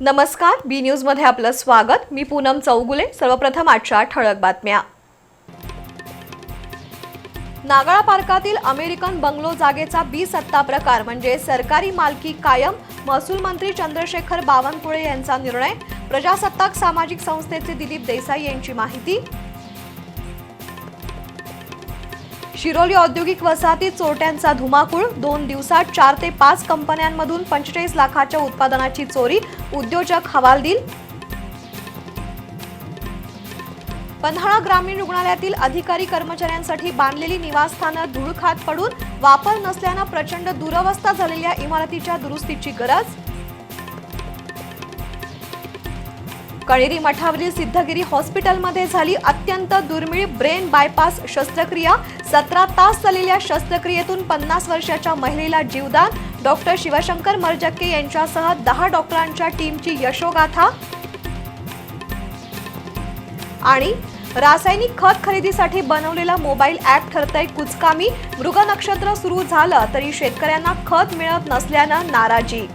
नमस्कार, बी न्यूज मध्ये आपलं स्वागत। मी पूनम चौगुले। सर्वप्रथम आजच्या ठळक बातम्या। नागाळा पार्कातील अमेरिकन बंगलो जागेचा सत्ता प्रकार म्हणजे सरकारी मालकी कायम। महसूल मंत्री चंद्रशेखर बावनकुळे यांचा निर्णय। प्रजासत्ताक सामाजिक संस्थेचे दिलीप देसाई यांची माहिती। शिरोली औद्योगिक वसाहतीत चोरट्यांचा धुमाकूळ। 2 दिवसात 4 ते 5 कंपन्यांमधून 45 लाखाच्या उत्पादनाची चोरी। उद्योजक हवालदिल। पन्हाळा ग्रामीण रुग्णालयातील अधिकारी कर्मचाऱ्यांसाठी बांधलेली निवासस्थानं धूळ खात पडून वापर नसल्याने प्रचंड दुरवस्था झालेल्या इमारतीच्या दुरुस्तीची गरज। कणेरी मठावरील सिद्धगिरी हॉस्पिटलमध्ये झाली अत्यंत दुर्मिळ ब्रेन बायपास शस्त्रक्रिया। 17 तास चाललेल्या शस्त्रक्रियेतून 50 वर्षाच्या महिलेला जीवदान। डॉक्टर शिवशंकर मर्जक्के यांच्यासह 10 डॉक्टरांच्या टीमची यशोगाथा। आणि रासायनिक खत खरेदीसाठी बनवलेला मोबाईल ॲप ठरतंय कुचकामी। मृग नक्षत्र सुरू झालं तरी शेतकऱ्यांना खत मिळत नसल्यानं नाराजी।